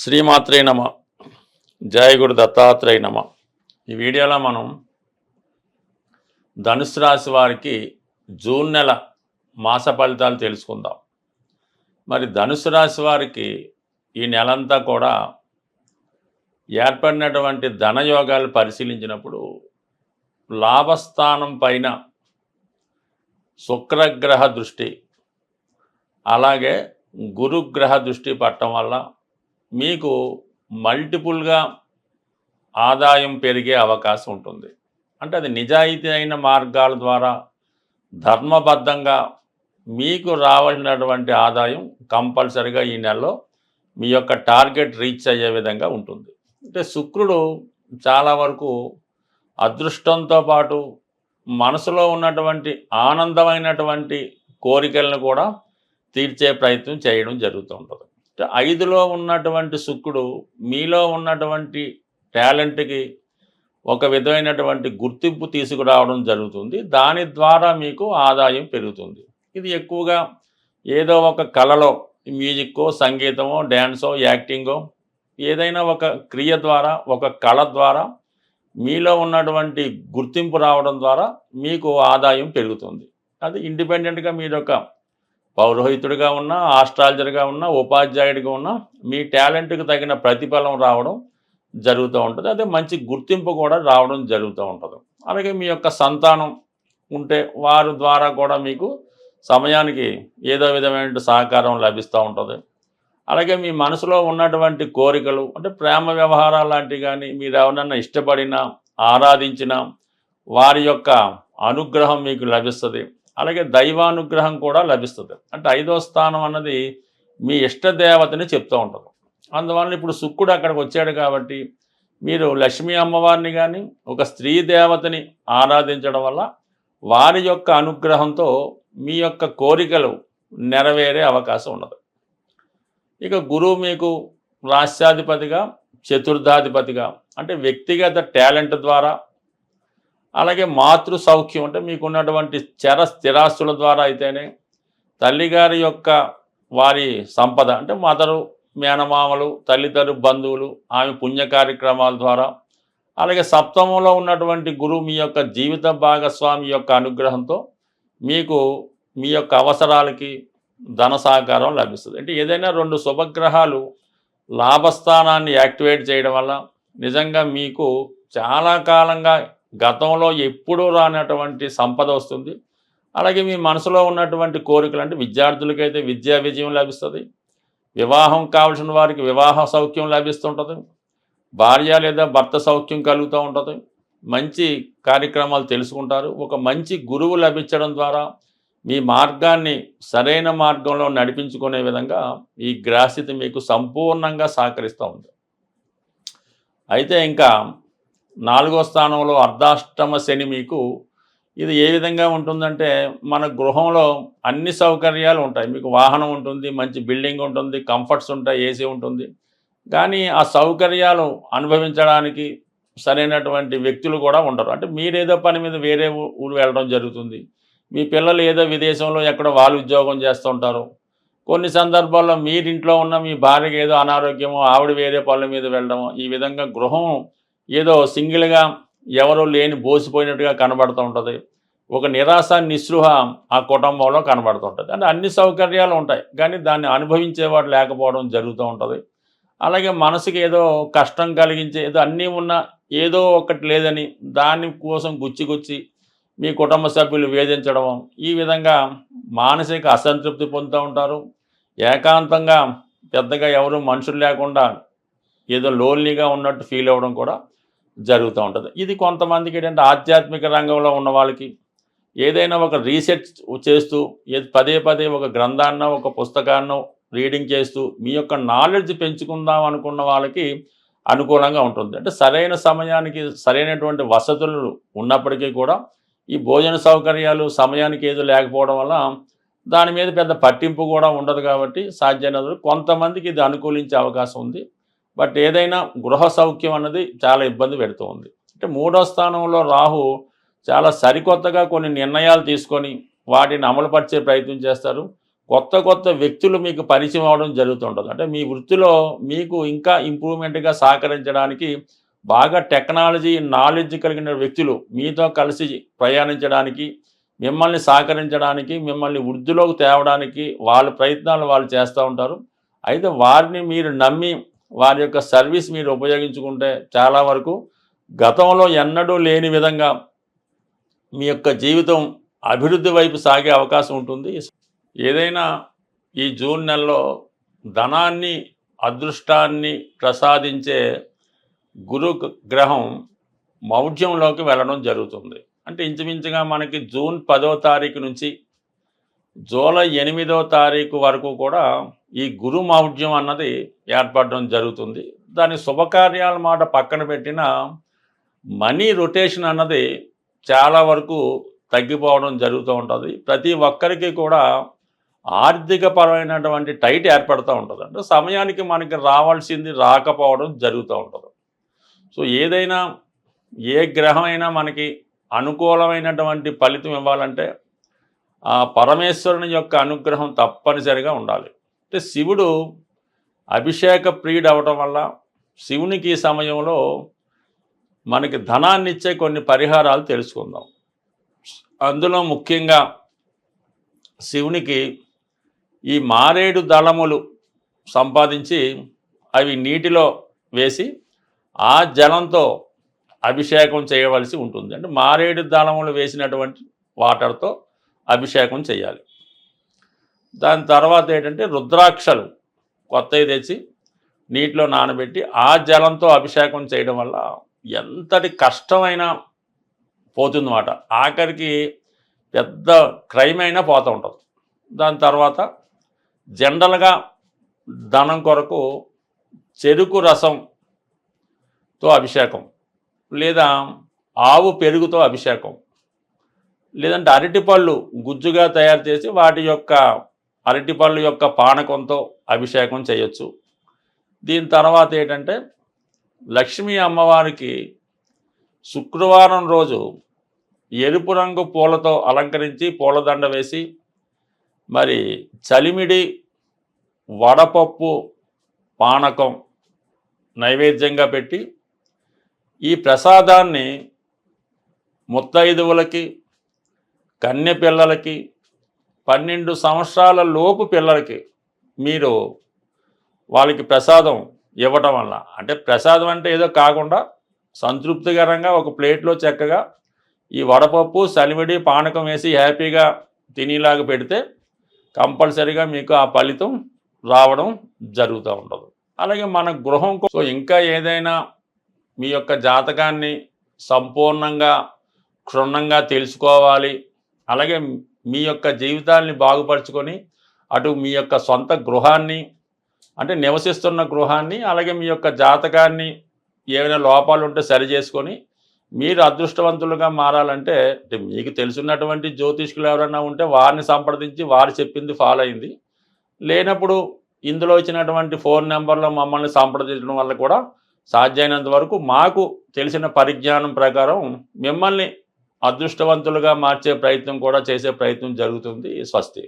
శ్రీమాత్రే నమ. జయ గురు దత్తాత్రేయ నమ. ఈ వీడియోలో మనం ధనుసు రాశి వారికి జూన్ నెల మాస ఫలితాలు తెలుసుకుందాం. మరి ధనుసు రాశి వారికి ఈ నెలంతా కూడా ఏర్పడినటువంటి ధనయోగాలు పరిశీలించినప్పుడు లాభస్థానం పైన శుక్రగ్రహ దృష్టి, అలాగే గురుగ్రహ దృష్టి పట్టడం వల్ల మీకు మల్టిపుల్గా ఆదాయం పెరిగే అవకాశం ఉంటుంది. అంటే అది నిజాయితీ అయిన మార్గాల ద్వారా ధర్మబద్ధంగా మీకు రావాల్సినటువంటి ఆదాయం కంపల్సరిగా ఈ నెలలో మీ యొక్క టార్గెట్ రీచ్ అయ్యే విధంగా ఉంటుంది. అంటే శుక్రుడు చాలా వరకు అదృష్టంతో పాటు మనసులో ఉన్నటువంటి ఆనందమైనటువంటి కోరికలను కూడా తీర్చే ప్రయత్నం చేయడం జరుగుతూ ఉంటుంది. 5లో ఉన్నటువంటి శుక్రుడు మీలో ఉన్నటువంటి టాలెంట్కి ఒక విధమైనటువంటి గుర్తింపు తీసుకురావడం జరుగుతుంది. దాని ద్వారా మీకు ఆదాయం పెరుగుతుంది. ఇది ఎక్కువగా ఏదో ఒక కళలో మ్యూజిక్కో, సంగీతమో, డ్యాన్సో, యాక్టింగో, ఏదైనా ఒక క్రియ ద్వారా, ఒక కళ ద్వారా మీలో ఉన్నటువంటి గుర్తింపు రావడం ద్వారా మీకు ఆదాయం పెరుగుతుంది. అది ఇండిపెండెంట్గా మీరు ఒక పౌరోహితుడిగా ఉన్నా, ఆస్ట్రాలజర్గా ఉన్నా, ఉపాధ్యాయుడిగా ఉన్నా మీ టాలెంట్కి తగిన ప్రతిఫలం రావడం జరుగుతూ ఉంటుంది. అదే మంచి గుర్తింపు కూడా రావడం జరుగుతూ ఉంటుంది. అలాగే మీ యొక్క సంతానం ఉంటే వారి ద్వారా కూడా మీకు సమయానికి ఏదో విధమైన సహకారం లభిస్తూ ఉంటుంది. అలాగే మీ మనసులో ఉన్నటువంటి కోరికలు, అంటే ప్రేమ వ్యవహారాలు లాంటివి కానీ, మీరు ఎవరన్నా ఇష్టపడినా, ఆరాధించినా వారి యొక్క అనుగ్రహం మీకు లభిస్తుంది. అలాగే దైవానుగ్రహం కూడా లభిస్తుంది. అంటే 5వ స్థానం అన్నది మీ ఇష్టదేవతని చెప్తూ ఉంటుంది. అందువల్ల ఇప్పుడు శుక్రుడు అక్కడికి వచ్చాడు కాబట్టి మీరు లక్ష్మీ అమ్మవారిని కానీ, ఒక స్త్రీ దేవతని ఆరాధించడం వల్ల వారి యొక్క అనుగ్రహంతో మీ యొక్క కోరికలు నెరవేరే అవకాశం ఉన్నది. ఇక గురువు మీకు రాష్ట్రాధిపతిగా, చతుర్థాధిపతిగా, అంటే వ్యక్తిగత టాలెంట్ ద్వారా, అలాగే మాతృ సౌఖ్యం, అంటే మీకున్నటువంటి స్థిరాస్తుల ద్వారా అయితేనే, తల్లిగారి యొక్క వారి సంపద, అంటే మదరు, మేనమామలు, తల్లిదండ్రు బంధువులు, ఆమె పుణ్య కార్యక్రమాల ద్వారా, అలాగే సప్తమంలో ఉన్నటువంటి గురువు మీ యొక్క జీవిత భాగస్వామి యొక్క అనుగ్రహంతో మీకు మీ యొక్క అవసరాలకి ధన సహకారం లభిస్తుంది. అంటే ఏదైనా 2 శుభగ్రహాలు లాభస్థానాన్ని యాక్టివేట్ చేయడం వల్ల నిజంగా మీకు చాలా కాలంగా గతంలో ఎప్పుడూ రానటువంటి సంపద వస్తుంది. అలాగే మీ మనసులో ఉన్నటువంటి కోరికలు, అంటే విద్యార్థులకైతే విద్యా విజయం లభిస్తుంది, వివాహం కావాల్సిన వారికి వివాహ సౌఖ్యం లభిస్తుంటుంది, భార్య లేదా భర్త సౌఖ్యం కలుగుతూ ఉంటుంది, మంచి కార్యక్రమాలు తెలుసుకుంటారు. ఒక మంచి గురువు లభించడం ద్వారా మీ మార్గాన్ని సరైన మార్గంలో నడిపించుకునే విధంగా ఈ గ్రహస్థితి మీకు సంపూర్ణంగా సహకరిస్తూ ఉంది. అయితే ఇంకా 4వ స్థానంలో అర్ధాష్టమ శని మీకు ఇది ఏ విధంగా ఉంటుందంటే, మన గృహంలో అన్ని సౌకర్యాలు ఉంటాయి. మీకు వాహనం ఉంటుంది, మంచి బిల్డింగ్ ఉంటుంది, కంఫర్ట్స్ ఉంటాయి, ఏసీ ఉంటుంది. కానీ ఆ సౌకర్యాలు అనుభవించడానికి సరైనటువంటి వ్యక్తులు కూడా ఉండరు. అంటే మీరేదో పని మీద వేరే ఊరు వెళ్ళడం జరుగుతుంది. మీ పిల్లలు ఏదో విదేశంలో ఎక్కడో వాళ్ళు ఉద్యోగం చేస్తూ ఉంటారు. కొన్ని సందర్భాల్లో మీరింట్లో ఉన్న మీ భార్యకి ఏదో అనారోగ్యమో, ఆవిడ వేరే పనుల మీద వెళ్ళడమో, ఈ విధంగా గృహం ఏదో సింగిల్గా ఎవరో లేని బోసిపోయినట్టుగా కనబడుతూ ఉంటుంది. ఒక నిరాశ, నిస్పృహ ఆ కుటుంబంలో కనబడుతూ ఉంటుంది. అంటే అన్ని సౌకర్యాలు ఉంటాయి, కానీ దాన్ని అనుభవించేవాడు లేకపోవడం జరుగుతూ ఉంటుంది. అలాగే మనసుకి ఏదో కష్టం కలిగించే, ఏదో అన్నీ ఉన్నా ఏదో ఒకటి లేదని దాని కోసం గుచ్చి మీ కుటుంబ సభ్యులు వేధించడం, ఈ విధంగా మానసిక అసంతృప్తి పొందుతూ ఉంటారు. ఏకాంతంగా పెద్దగా ఎవరు మనుషులు లేకుండా ఏదో లోన్లీగా ఉన్నట్టు ఫీల్ అవ్వడం కూడా జరుగుతూ ఉంటుంది. ఇది కొంతమందికి ఏంటంటే ఆధ్యాత్మిక రంగంలో ఉన్న వాళ్ళకి ఏదైనా ఒక రీసెర్చ్ చేస్తూ పదే ఒక గ్రంథాన్నో, ఒక పుస్తకాన్నో రీడింగ్ చేస్తూ మీ యొక్క నాలెడ్జ్ పెంచుకుందాం అనుకున్న వాళ్ళకి అనుకూలంగా ఉంటుంది. అంటే సరైన సమయానికి సరైనటువంటి వసతులు ఉన్నప్పటికీ కూడా ఈ భోజన సౌకర్యాలు సమయానికి ఏదో లేకపోవడం వల్ల దాని మీద పెద్ద పట్టింపు కూడా ఉండదు. కాబట్టి సాధ్యమైనంత కొంతమందికి ఇది అనుకూలించే అవకాశం ఉంది. బట్ ఏదైనా గృహ సౌఖ్యం అన్నది చాలా ఇబ్బంది పెడుతూ ఉంది. అంటే 3వ స్థానంలో రాహు చాలా సరికొత్తగా కొన్ని నిర్ణయాలు తీసుకొని వాటిని అమలుపరిచే ప్రయత్నం చేస్తారు. కొత్త కొత్త వ్యక్తులు మీకు పరిచయం అవ్వడం జరుగుతుంటుంది. అంటే మీ వృత్తిలో మీకు ఇంకా ఇంప్రూవ్మెంట్గా సహకరించడానికి బాగా టెక్నాలజీ నాలెడ్జ్ కలిగిన వ్యక్తులు మీతో కలిసి ప్రయాణించడానికి, మిమ్మల్ని సహకరించడానికి, మిమ్మల్ని వృద్ధిలోకి తేవడానికి వాళ్ళ ప్రయత్నాలు వాళ్ళు చేస్తూ ఉంటారు. అయితే వారిని మీరు నమ్మి వారి యొక్క సర్వీస్ మీరు ఉపయోగించుకుంటే చాలా వరకు గతంలో ఎన్నడూ లేని విధంగా మీ యొక్క జీవితం అభివృద్ధి వైపు సాగే అవకాశం ఉంటుంది. ఏదైనా ఈ జూన్ నెలలో ధనాన్ని, అదృష్టాన్ని ప్రసాదించే గురు గ్రహం మౌఢ్యంలోకి వెళ్ళడం జరుగుతుంది. అంటే ఇంచుమించుగా మనకి జూన్ 10వ తారీఖు నుంచి జూలై 8వ తారీఖు వరకు కూడా ఈ గురు మౌఢ్యం అన్నది ఏర్పడడం జరుగుతుంది. దాని శుభకార్యాల మాట పక్కన పెట్టిన మనీ రొటేషన్ అన్నది చాలా వరకు తగ్గిపోవడం జరుగుతూ ఉంటుంది. ప్రతి ఒక్కరికి కూడా ఆర్థికపరమైనటువంటి టైట్ ఏర్పడుతూ ఉంటుంది. అంటే సమయానికి మనకి రావాల్సింది రాకపోవడం జరుగుతూ ఉంటుంది. సో ఏదైనా ఏ గ్రహమైనా మనకి అనుకూలమైనటువంటి ఫలితం ఇవ్వాలంటే ఆ పరమేశ్వరుని యొక్క అనుగ్రహం తప్పనిసరిగా ఉండాలి. అంటే శివుడు అభిషేక ప్రియుడు అవడం వల్ల శివునికి ఈ సమయంలో మనకి ధనాన్ని ఇచ్చే కొన్ని పరిహారాలు తెలుసుకుందాం. అందులో ముఖ్యంగా శివునికి ఈ మారేడు దళములు సంపాదించి అవి నీటిలో వేసి ఆ జలంతో అభిషేకం చేయవలసి ఉంటుంది. అంటే మారేడు దళములు వేసినటువంటి వాటర్తో అభిషేకం చేయాలి. దాని తర్వాత ఏంటంటే రుద్రాక్షలు కొత్తవి తెచ్చి నీటిలో నానబెట్టి ఆ జలంతో అభిషేకం చేయడం వల్ల ఎంతటి కష్టమైనా పోతుందన్నమాట. ఆఖరికి పెద్ద క్రైమ్ అయినా పోతూ ఉంటుంది. దాని తర్వాత జనరల్గా ధనం కొరకు చెరుకు రసంతో అభిషేకం, లేదా ఆవు పెరుగుతో అభిషేకం, లేదంటే అరటిపళ్ళు గుజ్జుగా తయారు చేసి వాటి యొక్క అరటిపళ్ళు యొక్క పానకంతో అభిషేకం చేయొచ్చు. దీని తర్వాత ఏంటంటే లక్ష్మీ అమ్మవారికి శుక్రవారం రోజు ఎరుపు రంగు పూలతో అలంకరించి పూలదండ వేసి మరి చలిమిడి, వడపప్పు, పానకం నైవేద్యంగా పెట్టి ఈ ప్రసాదాన్ని ముత్తైదువులకి, కన్య పిల్లలకి, 12 సంవత్సరాల లోపు పిల్లలకి మీరు వాళ్ళకి ప్రసాదం ఇవ్వటం వల్ల, అంటే ప్రసాదం అంటే ఏదో కాకుండా సంతృప్తికరంగా ఒక ప్లేట్లో చక్కగా ఈ వడపప్పు, సలివిడి, పానకం వేసి హ్యాపీగా తినేలాగా పెడితే కంపల్సరీగా మీకు ఆ ఫలితం రావడం జరుగుతూ ఉంటుంది. అలాగే మన గృహం సో ఇంకా ఏదైనా మీ యొక్క జాతకాన్ని సంపూర్ణంగా క్షుణ్ణంగా తెలుసుకోవాలి, అలాగే మీ యొక్క జీవితాన్ని బాగుపరుచుకొని అటు మీ యొక్క సొంత గృహాన్ని అంటే నివసిస్తున్న గృహాన్ని, అలాగే మీ యొక్క జాతకాన్ని ఏమైనా లోపాలు ఉంటే సరి చేసుకొని మీరు అదృష్టవంతులుగా మారాలంటే మీకు తెలుసున్నటువంటి జ్యోతిష్కులు ఎవరైనా ఉంటే వారిని సంప్రదించి వారు చెప్పింది ఫాలో అయింది. లేనప్పుడు ఇందులో ఇచ్చినటువంటి ఫోన్ నెంబర్లో మమ్మల్ని సంప్రదించడం వల్ల కూడా సాధ్యమైనంత వరకు మాకు తెలిసిన పరిజ్ఞానం ప్రకారం మిమ్మల్ని అదృష్టవంతులుగా మార్చే ప్రయత్నం కూడా చేసే ప్రయత్నం జరుగుతుంది. స్వస్తి.